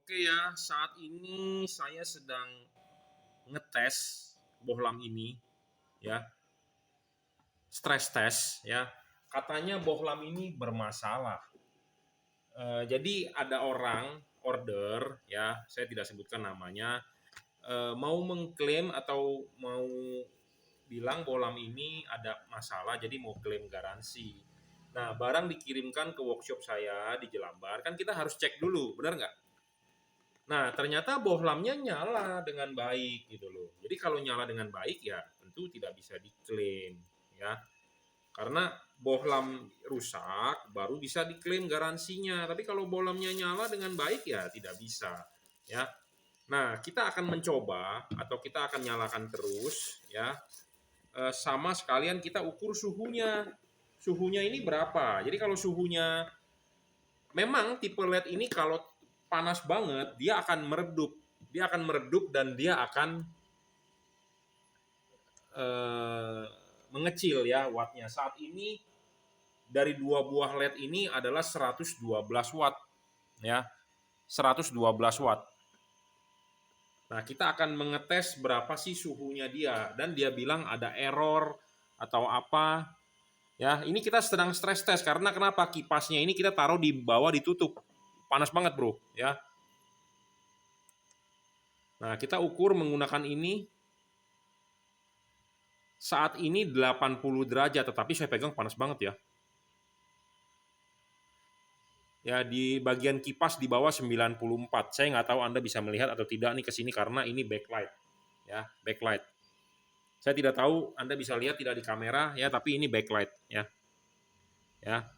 Oke ya, saat ini saya sedang ngetes bohlam ini ya, stress test ya. Katanya bohlam ini bermasalah. Jadi ada orang order ya, saya tidak sebutkan namanya, mau mengklaim atau mau bilang bohlam ini ada masalah, jadi mau klaim garansi. Nah, barang dikirimkan ke workshop saya di Jelambar, kan kita harus cek dulu, benar nggak? Nah, ternyata bohlamnya nyala dengan baik gitu loh. Jadi kalau nyala dengan baik ya tentu tidak bisa diklaim ya. Karena bohlam rusak baru bisa diklaim garansinya. Tapi kalau bohlamnya nyala dengan baik ya tidak bisa ya. Nah, kita akan mencoba atau kita akan nyalakan terus ya. Sama sekalian kita ukur suhunya. Suhunya ini berapa? Jadi kalau suhunya memang tipe LED ini kalau panas banget dia akan meredup. Dia akan meredup dan dia akan eh, mengecil ya wattnya. Saat ini dari dua buah LED ini adalah 112 watt ya. 112 watt. Nah, kita akan mengetes berapa sih suhunya dia dan dia bilang ada error atau apa. Ya, ini kita sedang stress test karena kenapa? Kipasnya ini kita taruh di bawah ditutup. Panas banget, Bro, ya. Nah, kita ukur menggunakan ini saat ini 80 derajat, tetapi saya pegang panas banget ya. Ya, di bagian kipas di bawah 94. Saya nggak tahu Anda bisa melihat atau tidak nih ke sini karena ini backlight. Ya, backlight. Saya tidak tahu Anda bisa lihat tidak di kamera ya, tapi ini backlight ya. Ya.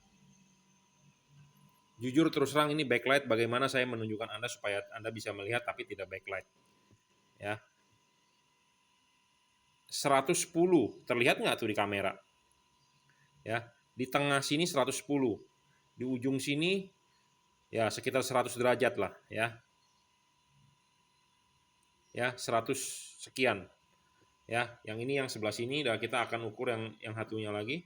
Jujur terus terang ini backlight, bagaimana saya menunjukkan Anda supaya Anda bisa melihat tapi tidak backlight. Ya. 110 terlihat nggak tuh di kamera? Ya, di tengah sini 110, di ujung sini ya sekitar 100 derajat lah ya. Ya, 100 sekian. Ya, yang ini yang sebelah sini dan kita akan ukur yang satunya lagi.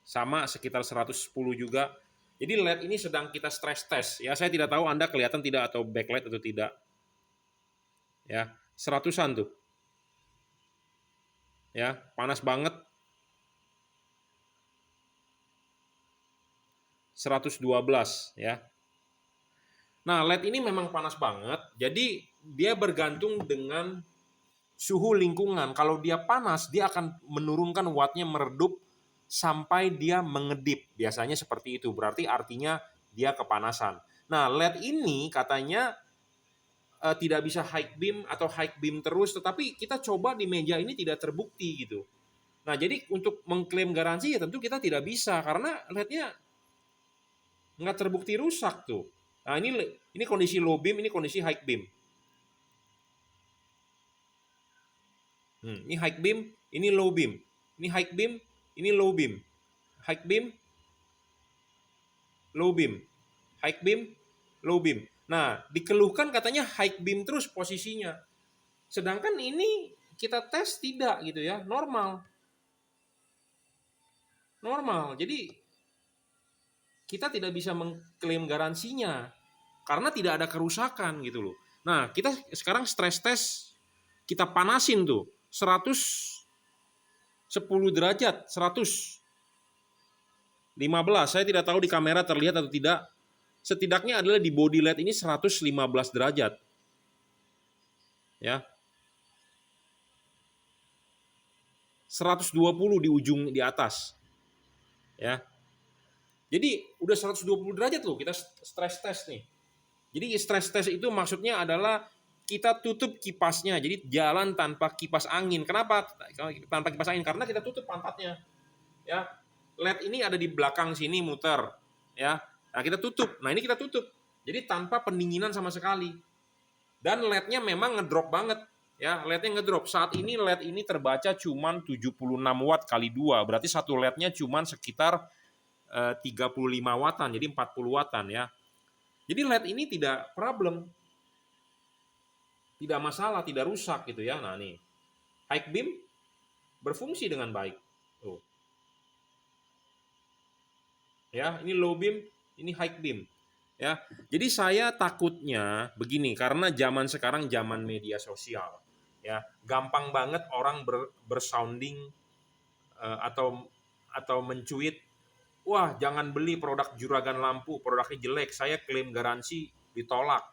Sama sekitar 110 juga. Jadi LED ini sedang kita stress test ya. Saya tidak tahu Anda kelihatan tidak atau backlight atau tidak. Ya, seratusan tuh. Ya, panas banget. 112 ya. Nah, LED ini memang panas banget. Jadi dia bergantung dengan suhu lingkungan. Kalau dia panas, dia akan menurunkan wattnya meredup sampai dia mengedip. Biasanya seperti itu. Berarti artinya dia kepanasan. Nah, LED ini katanya tidak bisa high beam atau high beam terus, tetapi kita coba di meja ini tidak terbukti gitu. Nah, jadi untuk mengklaim garansi ya tentu kita tidak bisa karena LED-nya nggak terbukti rusak tuh. Nah, ini kondisi low beam, ini kondisi high beam. Ini high beam, ini low beam. Ini high beam, ini low beam. High beam, low beam. High beam, low beam. Nah, dikeluhkan katanya high beam terus posisinya. Sedangkan ini kita tes tidak gitu ya, normal. Normal. Jadi kita tidak bisa mengklaim garansinya karena tidak ada kerusakan gitu loh. Nah, kita sekarang stress test kita panasin tuh 110 derajat, 115. Saya tidak tahu di kamera terlihat atau tidak. Setidaknya adalah di body LED ini 115 derajat. Ya. 120 di ujung di atas. Ya. Jadi udah 120 derajat loh kita stress test nih. Jadi stress test itu maksudnya adalah kita tutup kipasnya. Jadi jalan tanpa kipas angin. Kenapa tanpa kipas angin? Karena kita tutup pantatnya. Ya. LED ini ada di belakang sini muter. Ya. Nah, kita tutup. Nah, ini kita tutup. Jadi tanpa pendinginan sama sekali. Dan LED-nya memang ngedrop banget. Ya, LED-nya ngedrop. Saat ini LED ini terbaca cuma 76 watt kali 2. Berarti satu LED-nya cuma sekitar 35 wattan. Jadi 40 wattan ya. Jadi LED ini tidak problem. Tidak masalah, tidak rusak gitu ya. Nah, nih. High beam berfungsi dengan baik. Tuh. Ya, ini low beam, ini high beam. Ya, jadi saya takutnya begini karena zaman sekarang zaman media sosial. Ya, gampang banget orang bersounding atau mencuit, wah jangan beli produk juragan lampu, produknya jelek, saya klaim garansi, ditolak.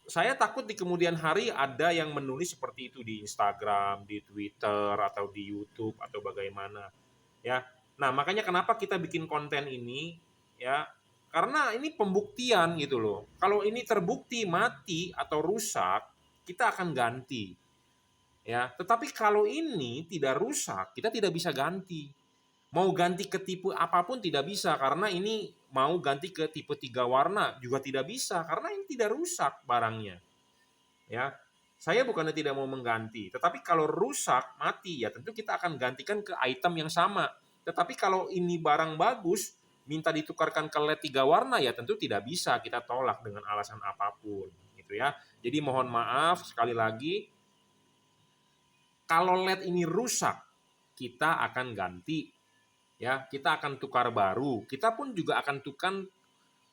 Saya takut di kemudian hari ada yang menulis seperti itu di Instagram, di Twitter, atau di YouTube, atau bagaimana. Ya, nah makanya kenapa kita bikin konten ini, ya, karena ini pembuktian gitu loh. Kalau ini terbukti mati atau rusak, kita akan ganti. Ya, tetapi kalau ini tidak rusak, kita tidak bisa ganti. Mau ganti ke tipe apapun tidak bisa karena ini mau ganti ke tipe 3 warna juga tidak bisa karena ini tidak rusak barangnya. Ya. Saya bukannya tidak mau mengganti, tetapi kalau rusak, mati ya tentu kita akan gantikan ke item yang sama. Tetapi kalau ini barang bagus, minta ditukarkan ke LED 3 warna ya tentu tidak bisa, kita tolak dengan alasan apapun gitu ya. Jadi mohon maaf sekali lagi, kalau LED ini rusak, kita akan ganti ya, kita akan tukar baru. Kita pun juga akan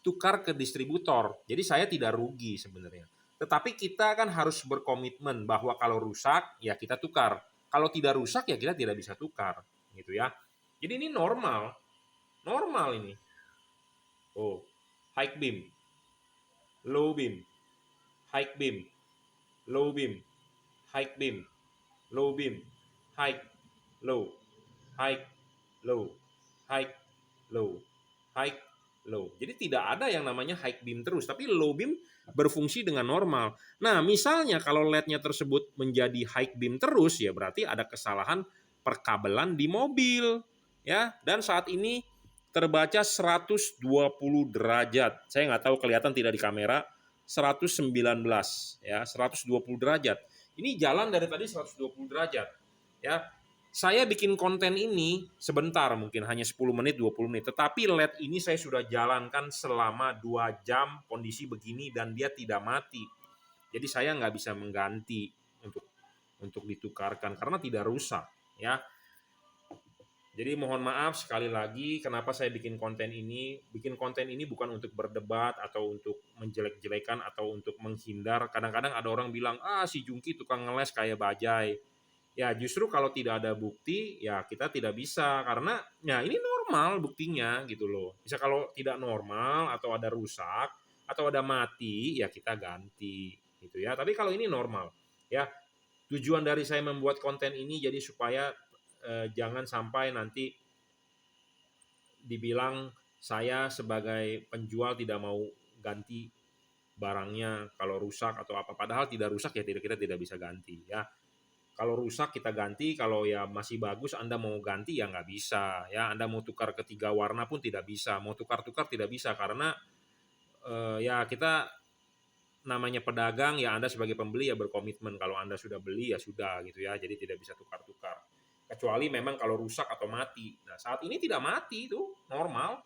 tukar ke distributor. Jadi saya tidak rugi sebenarnya. Tetapi kita kan harus berkomitmen bahwa kalau rusak ya kita tukar. Kalau tidak rusak ya kita tidak bisa tukar, gitu ya. Jadi ini normal, normal ini. Oh, high beam, low beam, high beam, low beam, high beam, low beam, high, low, high, low, high, low, high, low. Jadi tidak ada yang namanya high beam terus, tapi low beam berfungsi dengan normal. Nah, misalnya kalau LED-nya tersebut menjadi high beam terus, ya berarti ada kesalahan perkabelan di mobil. Ya, dan saat ini terbaca 120 derajat. Saya nggak tahu kelihatan tidak di kamera, 119 ya, 120 derajat. Ini jalan dari tadi 120 derajat. Ya, saya bikin konten ini sebentar, mungkin hanya 10 menit, 20 menit. Tetapi LED ini saya sudah jalankan selama 2 jam kondisi begini dan dia tidak mati. Jadi saya nggak bisa mengganti untuk ditukarkan karena tidak rusak. Ya, jadi mohon maaf sekali lagi kenapa saya bikin konten ini. Bikin konten ini bukan untuk berdebat atau untuk menjelek-jelekan atau untuk menghindar. Kadang-kadang ada orang bilang, si Jungki tukang ngeles kayak bajai. Ya justru kalau tidak ada bukti ya kita tidak bisa karena ya ini normal buktinya gitu loh. Bisa kalau tidak normal atau ada rusak atau ada mati ya kita ganti gitu ya. Tapi kalau ini normal ya. Tujuan dari saya membuat konten ini jadi supaya jangan sampai nanti dibilang saya sebagai penjual tidak mau ganti barangnya kalau rusak atau apa. Padahal tidak rusak ya kita tidak bisa ganti ya. Kalau rusak kita ganti, kalau ya masih bagus Anda mau ganti ya nggak bisa ya. Anda mau tukar ke 3 warna pun tidak bisa, mau tukar-tukar tidak bisa karena ya kita namanya pedagang ya Anda sebagai pembeli ya berkomitmen kalau Anda sudah beli ya sudah gitu ya. Jadi tidak bisa tukar-tukar. Kecuali memang kalau rusak atau mati. Nah, saat ini tidak mati itu normal.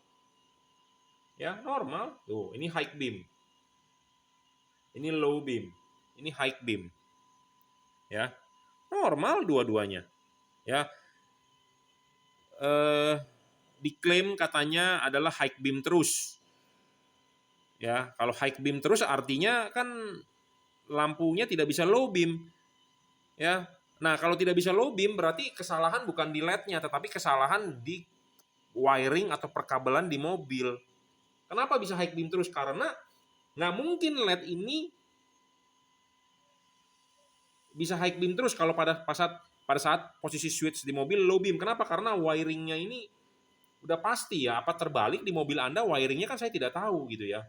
Ya, normal. Tuh, ini high beam. Ini low beam. Ini high beam. Ya. Normal dua-duanya. Ya. Diklaim katanya adalah high beam terus. Ya, kalau high beam terus artinya kan lampunya tidak bisa low beam. Ya. Nah, kalau tidak bisa low beam berarti kesalahan bukan di LED-nya tetapi kesalahan di wiring atau perkabelan di mobil. Kenapa bisa high beam terus? Karena nggak mungkin LED ini bisa high beam terus kalau pada saat posisi switch di mobil low beam. Kenapa? Karena wiringnya ini udah pasti ya, apa terbalik di mobil Anda wiringnya kan saya tidak tahu gitu ya.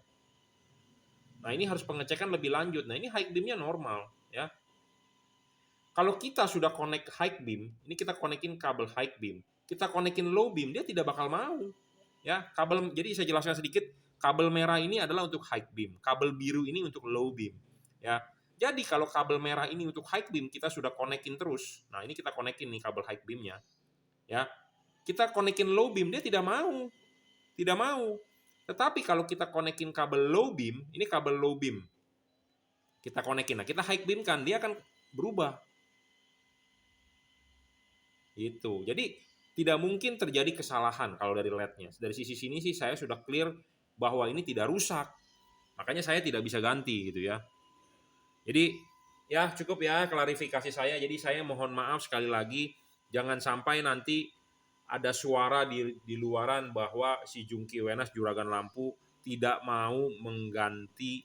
Nah ini harus pengecekan lebih lanjut. Nah ini high beamnya normal ya. Kalau kita sudah connect high beam, ini kita konekin kabel high beam, kita konekin low beam, dia tidak bakal mau. Ya, kabel, jadi saya jelaskan sedikit, kabel merah ini adalah untuk high beam, kabel biru ini untuk low beam. Ya, jadi kalau kabel merah ini untuk high beam kita sudah konekin terus. Nah ini kita konekin nih kabel high beamnya. Ya, kita konekin low beam dia tidak mau, tidak mau. Tetapi kalau kita konekin kabel low beam, ini kabel low beam, kita konekin, nah kita high beam kan dia akan berubah. Itu. Jadi tidak mungkin terjadi kesalahan kalau dari LED-nya. Dari sisi sini sih saya sudah clear bahwa ini tidak rusak. Makanya saya tidak bisa ganti gitu ya. Jadi ya cukup ya klarifikasi saya. Jadi saya mohon maaf sekali lagi, jangan sampai nanti ada suara di luaran bahwa si Jungki Wenas Juragan Lampu tidak mau mengganti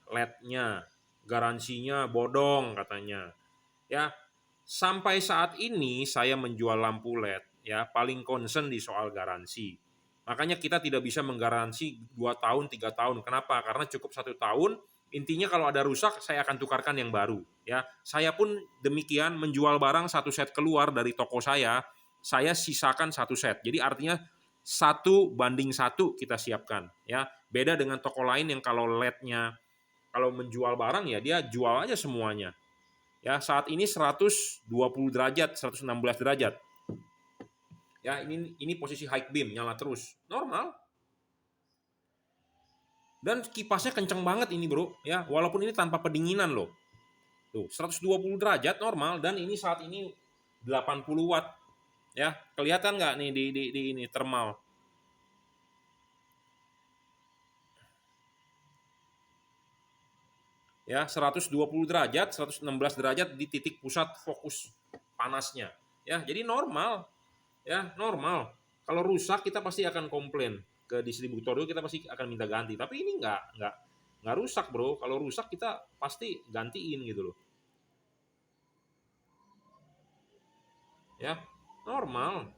LED-nya. Garansinya bodong katanya. Ya, sampai saat ini saya menjual lampu LED ya paling concern di soal garansi. Makanya kita tidak bisa menggaransi 2 tahun, 3 tahun. Kenapa? Karena cukup 1 tahun. Intinya kalau ada rusak, saya akan tukarkan yang baru. Ya, saya pun demikian menjual barang satu set keluar dari toko saya sisakan satu set. Jadi artinya 1:1 kita siapkan. Ya, beda dengan toko lain yang kalau LED-nya kalau menjual barang ya dia jual aja semuanya. Ya, saat ini 120 derajat, 116 derajat. Ya, ini posisi high beam nyala terus. Normal. Dan kipasnya kenceng banget ini, Bro. Ya, walaupun ini tanpa pendinginan loh. Tuh, 120 derajat normal dan ini saat ini 80 watt. Ya, kelihatan nggak nih di ini thermal. Ya, 120 derajat, 116 derajat di titik pusat fokus panasnya. Ya, jadi normal. Ya, normal. Kalau rusak kita pasti akan komplain ke distributor dulu, kita pasti akan minta ganti. Tapi ini nggak rusak, Bro. Kalau rusak kita pasti gantiin gitu loh. Ya, normal.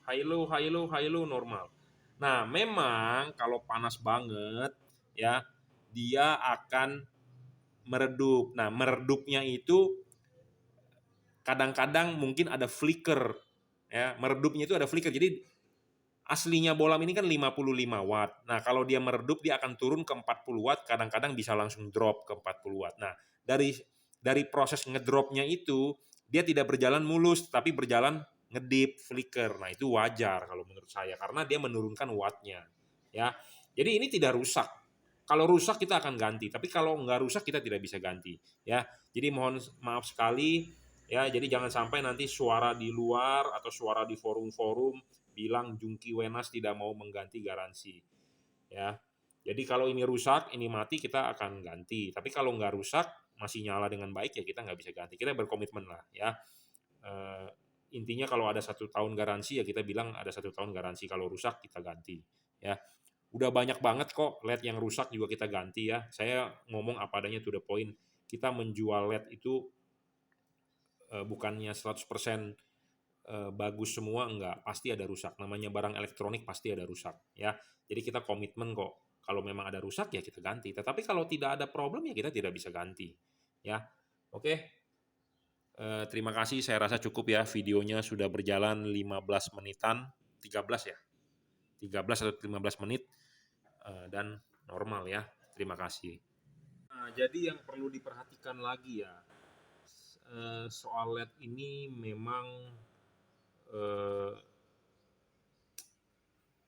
High low normal. Nah, memang kalau panas banget ya dia akan meredup. Nah, meredupnya itu kadang-kadang mungkin ada flicker ya, meredupnya itu ada flicker. Jadi aslinya bohlam ini kan 55 watt. Nah, kalau dia meredup dia akan turun ke 40 watt, kadang-kadang bisa langsung drop ke 40 watt. Nah, dari proses ngedropnya itu dia tidak berjalan mulus tapi berjalan ngedip, flicker. Nah, itu wajar kalau menurut saya karena dia menurunkan wattnya. Ya. Jadi ini tidak rusak. Kalau rusak kita akan ganti, tapi kalau nggak rusak kita tidak bisa ganti. Ya. Jadi mohon maaf sekali ya, jadi jangan sampai nanti suara di luar atau suara di forum-forum bilang Jungki Wenas tidak mau mengganti garansi. Ya, jadi kalau ini rusak, ini mati, kita akan ganti. Tapi kalau nggak rusak, masih nyala dengan baik ya kita nggak bisa ganti. Kita berkomitmen lah ya. Intinya kalau ada 1 tahun garansi ya kita bilang ada 1 tahun garansi. Kalau rusak kita ganti. Ya, udah banyak banget kok LED yang rusak juga kita ganti ya. Saya ngomong apa adanya to the point. Kita menjual LED itu bukannya 100% bagus semua, enggak, pasti ada rusak. Namanya barang elektronik pasti ada rusak ya. Jadi kita komitmen kok kalau memang ada rusak ya kita ganti. Tetapi kalau tidak ada problem ya kita tidak bisa ganti ya. Oke. Terima kasih, saya rasa cukup ya, videonya sudah berjalan 15 menitan, 13 ya, 13 atau 15 menit, dan normal ya. Terima kasih. Nah, jadi yang perlu diperhatikan lagi ya, soal LED ini memang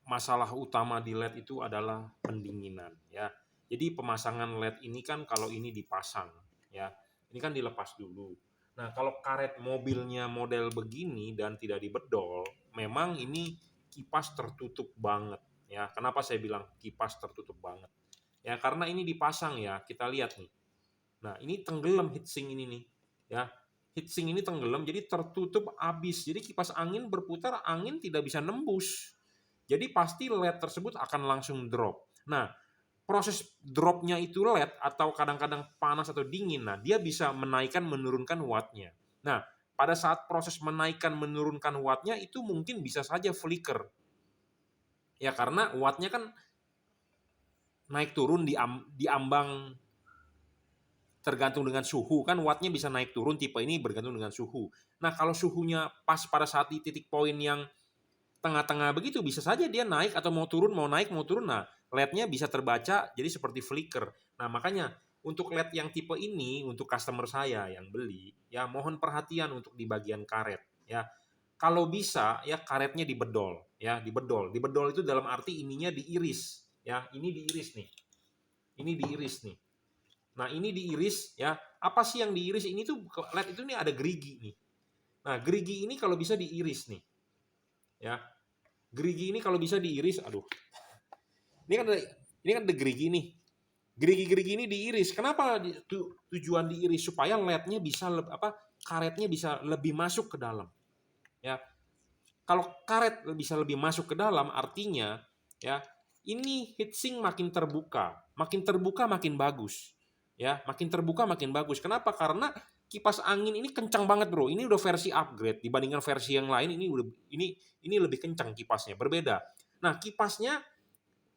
masalah utama di LED itu adalah pendinginan ya. Jadi pemasangan LED ini kan kalau ini dipasang ya, ini kan dilepas dulu. Nah, kalau karet mobilnya model begini dan tidak dibedol, memang ini kipas tertutup banget ya. Kenapa saya bilang kipas tertutup banget? Ya karena ini dipasang ya, kita lihat nih. Nah, ini tenggelam heatsink ini nih ya. Heatsink ini tenggelam jadi tertutup habis. Jadi kipas angin berputar, angin tidak bisa nembus. Jadi pasti LED tersebut akan langsung drop. Nah, proses dropnya itu LED atau kadang-kadang panas atau dingin, nah dia bisa menaikkan menurunkan wattnya. Nah, pada saat proses menaikkan menurunkan wattnya itu mungkin bisa saja flicker. Ya karena wattnya kan naik turun di ambang tergantung dengan suhu, kan wattnya bisa naik turun, tipe ini bergantung dengan suhu. Nah, kalau suhunya pas pada saat di titik poin yang tengah-tengah begitu, bisa saja dia naik atau mau turun, mau naik, mau turun. Nah, LED-nya bisa terbaca jadi seperti flicker. Nah, makanya untuk LED yang tipe ini, untuk customer saya yang beli, ya mohon perhatian untuk di bagian karet. Ya, kalau bisa ya karetnya dibedol. Ya, dibedol. Dibedol itu dalam arti ininya diiris. Ya, ini diiris nih. Ini diiris nih. Nah, ini diiris ya. Apa sih yang diiris? Ini tuh LED itu nih ada gerigi nih. Nah, gerigi ini kalau bisa diiris nih, ya. Gerigi ini kalau bisa diiris, aduh. Ini kan ada gerigi nih. Gerigi-gerigi ini diiris. Kenapa tujuan diiris? Supaya LED-nya bisa karetnya bisa lebih masuk ke dalam. Ya, kalau karet bisa lebih masuk ke dalam, artinya ya ini heatsink makin terbuka makin bagus. Ya, makin terbuka makin bagus. Kenapa? Karena kipas angin ini kencang banget, Bro. Ini udah versi upgrade dibandingkan versi yang lain. Ini lebih kencang kipasnya, berbeda. Nah, kipasnya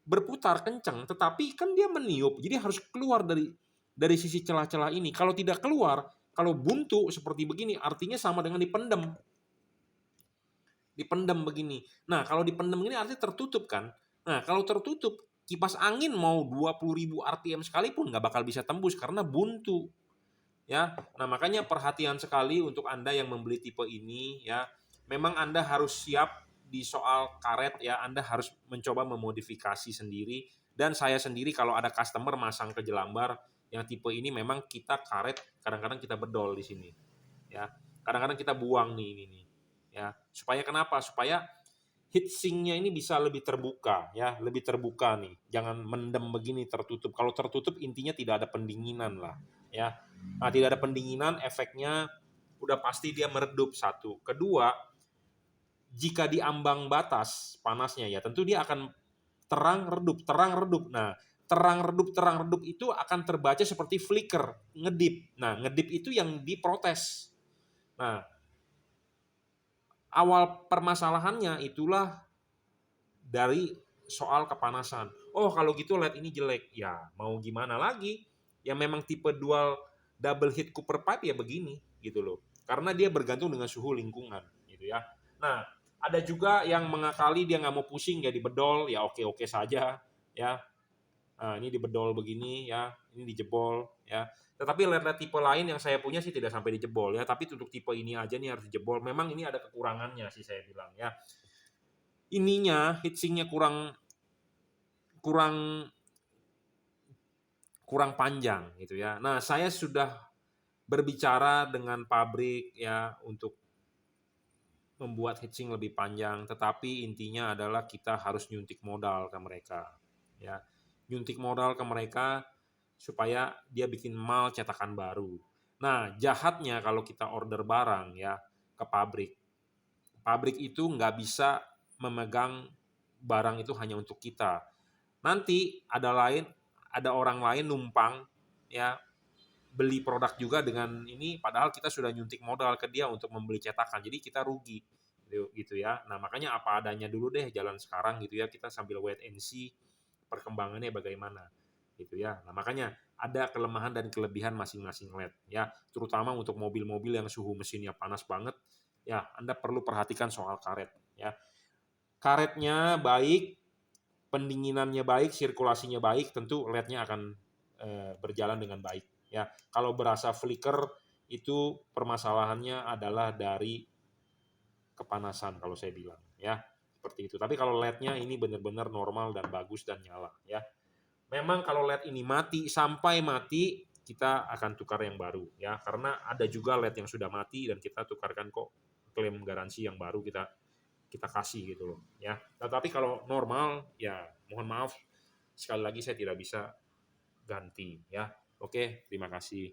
berputar kencang, tetapi kan dia meniup, jadi harus keluar dari sisi celah-celah ini. Kalau tidak keluar, kalau buntu seperti begini, artinya sama dengan dipendam begini. Nah, kalau dipendam ini artinya tertutup kan. Nah, kalau tertutup, kipas angin mau 20.000 RPM sekalipun nggak bakal bisa tembus karena buntu. Ya, nah makanya perhatian sekali untuk Anda yang membeli tipe ini ya. Memang Anda harus siap di soal karet ya, Anda harus mencoba memodifikasi sendiri, dan saya sendiri kalau ada customer masang ke jelambar yang tipe ini memang kita karet kadang-kadang kita bedol di sini. Ya. Kadang-kadang kita buang nih ini nih. Ya, supaya kenapa? Supaya heatsinknya ini bisa lebih terbuka ya, lebih terbuka nih. Jangan mendem begini tertutup. Kalau tertutup intinya tidak ada pendinginan lah ya. Nah, tidak ada pendinginan, efeknya udah pasti dia meredup satu. Kedua, jika di ambang batas panasnya ya, tentu dia akan terang redup, terang redup. Nah, terang redup itu akan terbaca seperti flicker, ngedip. Nah, ngedip itu yang diprotes. Nah, awal permasalahannya itulah dari soal kepanasan. Oh, kalau gitu LED ini jelek. Ya, mau gimana lagi? Ya memang tipe dual double heat copper pipe ya begini gitu loh. Karena dia bergantung dengan suhu lingkungan gitu ya. Nah, ada juga yang mengakali dia nggak mau pusing ya dibedol, ya oke-oke saja ya. Nah, ini dibedol begini ya, ini dijebol ya. Tetapi LED-LED tipe lain yang saya punya sih tidak sampai dijebol ya, tapi untuk tipe ini aja nih harus dijebol. Memang ini ada kekurangannya sih saya bilang ya. Ininya heatsinknya kurang kurang kurang panjang gitu ya. Nah, saya sudah berbicara dengan pabrik ya untuk membuat heatsink lebih panjang, tetapi intinya adalah kita harus nyuntik modal ke mereka ya. Nyuntik modal ke mereka supaya dia bikin mal cetakan baru. Nah, jahatnya kalau kita order barang ya ke pabrik. Pabrik itu nggak bisa memegang barang itu hanya untuk kita. Nanti ada orang lain numpang ya beli produk juga dengan ini, padahal kita sudah nyuntik modal ke dia untuk membeli cetakan, jadi kita rugi gitu ya. Nah makanya apa adanya dulu deh jalan sekarang gitu ya, kita sambil wait and see perkembangannya bagaimana gitu ya. Nah makanya ada kelemahan dan kelebihan masing-masing LED ya, terutama untuk mobil-mobil yang suhu mesinnya panas banget ya, Anda perlu perhatikan soal karet ya. Karetnya baik, pendinginannya baik, sirkulasinya baik, tentu LED-nya akan berjalan dengan baik. Ya, kalau berasa flicker itu permasalahannya adalah dari kepanasan kalau saya bilang, ya seperti itu. Tapi kalau LED-nya ini benar-benar normal dan bagus dan nyala, ya. Memang kalau LED ini mati sampai mati kita akan tukar yang baru, ya. Karena ada juga LED yang sudah mati dan kita tukarkan kok, klaim garansi yang baru kita kasih gitu loh ya. Tetapi kalau normal ya mohon maaf sekali lagi saya tidak bisa ganti ya. Oke, terima kasih.